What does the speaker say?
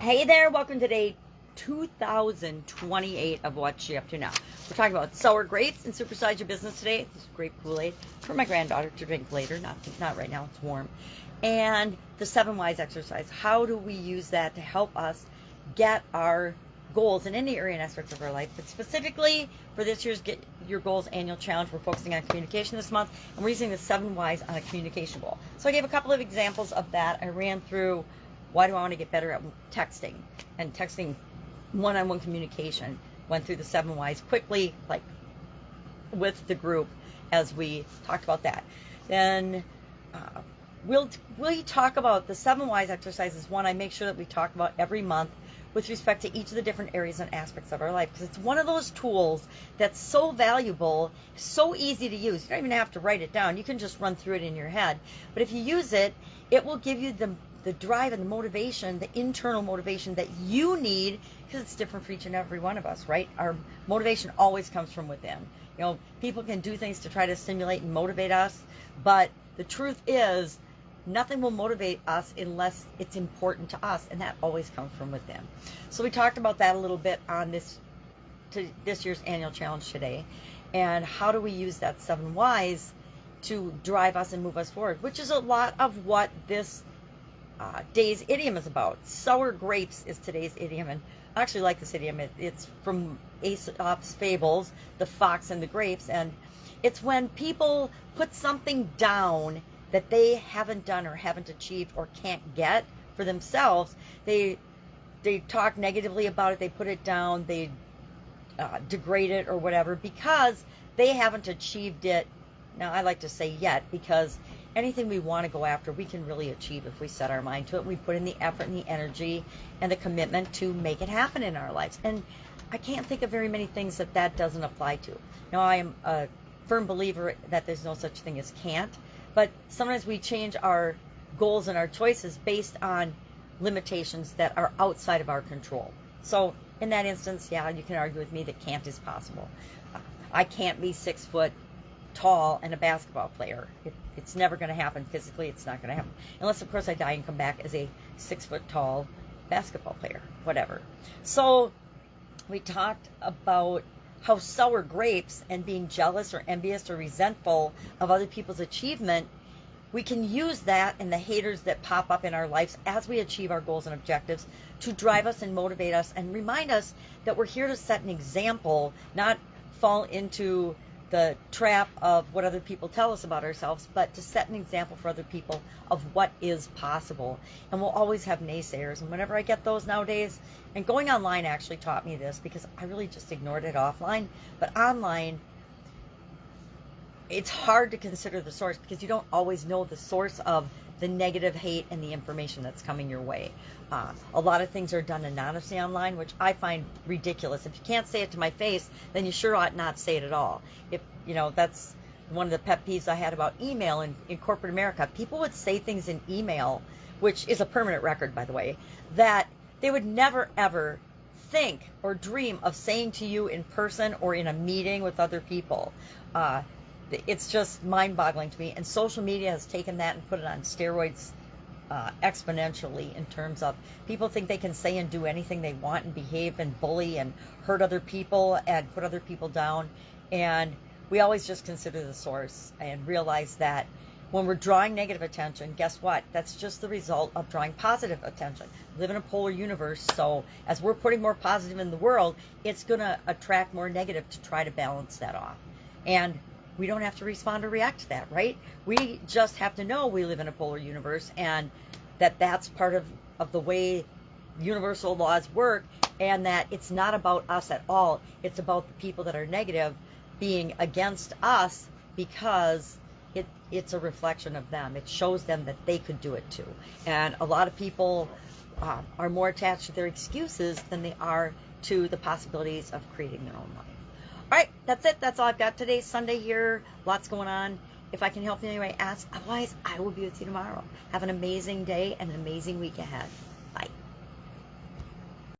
Hey there, welcome to day 2028 of What You Up To Now. We're talking about sour grapes and supersize your business today. This is grape Kool-Aid for my granddaughter to drink later, not right now, it's warm. And the 7 Whys exercise. How do we use that to help us get our goals in any area and aspects of our life? But specifically for this year's Get Your Goals annual challenge, we're focusing on communication this month, and we're using the 7 Whys on a communication goal. So I gave a couple of examples of that. I ran through why do I want to get better at texting and texting one-on-one communication. Went through the 7 Whys quickly, like with the group as we talked about that. Then we'll talk about the 7 Whys exercises. One I make sure that we talk about every month with respect to each of the different areas and aspects of our life, because it's one of those tools that's so valuable, so easy to use. You don't even have to write it down. You can just run through it in your head. But if you use it, it will give you the drive and the motivation, the internal motivation that you need, because it's different for each and every one of us, right? Our motivation always comes from within. You know, people can do things to try to stimulate and motivate us, but the truth is nothing will motivate us unless it's important to us, and that always comes from within. So we talked about that a little bit on this year's annual challenge today, and how do we use that 7 Whys to drive us and move us forward, which is a lot of what this day's idiom is about. Sour grapes is today's idiom, and I actually like this idiom. It's from Aesop's fables, The Fox and the Grapes, and it's when people put something down that they haven't done or haven't achieved or can't get for themselves. They talk negatively about it, they put it down, they degrade it or whatever, because they haven't achieved it. Now, I like to say yet, because anything we want to go after, we can really achieve if we set our mind to it. We put in the effort and the energy and the commitment to make it happen in our lives. And I can't think of very many things that doesn't apply to. Now, I am a firm believer that there's no such thing as can't, but sometimes we change our goals and our choices based on limitations that are outside of our control. So in that instance, yeah, you can argue with me that can't is possible. I can't be 6 foot tall and a basketball player. It's never going to happen physically. It's not going to happen unless, of course, I die and come back as a 6 foot tall basketball player, whatever. So we talked about how sour grapes and being jealous or envious or resentful of other people's achievement, we can use that and the haters that pop up in our lives as we achieve our goals and objectives to drive us and motivate us and remind us that we're here to set an example, not fall into the trap of what other people tell us about ourselves, but to set an example for other people of what is possible. And we'll always have naysayers. And whenever I get those nowadays, and going online actually taught me this, because I really just ignored it offline, but online, it's hard to consider the source because you don't always know the source of the negative hate and the information that's coming your way. A lot of things are done anonymously online, which I find ridiculous. If you can't say it to my face, then you sure ought not say it at all. If you know, that's one of the pet peeves I had about email in corporate America. People would say things in email, which is a permanent record, by the way, that they would never ever think or dream of saying to you in person or in a meeting with other people. It's just mind-boggling to me, and social media has taken that and put it on steroids exponentially, in terms of people think they can say and do anything they want and behave and bully and hurt other people and put other people down. And we always just consider the source and realize that when we're drawing negative attention, guess what? That's just the result of drawing positive attention. We live in a polar universe, so as we're putting more positive in the world, it's going to attract more negative to try to balance that off. And we don't have to respond or react to that, right? We just have to know we live in a polar universe, and that's part of the way universal laws work, and that it's not about us at all. It's about the people that are negative being against us, because it's a reflection of them. It shows them that they could do it too. And a lot of people are more attached to their excuses than they are to the possibilities of creating their own life. All right, that's it. That's all I've got today. Sunday here. Lots going on. If I can help you in any way, ask. Otherwise, I will be with you tomorrow. Have an amazing day and an amazing week ahead.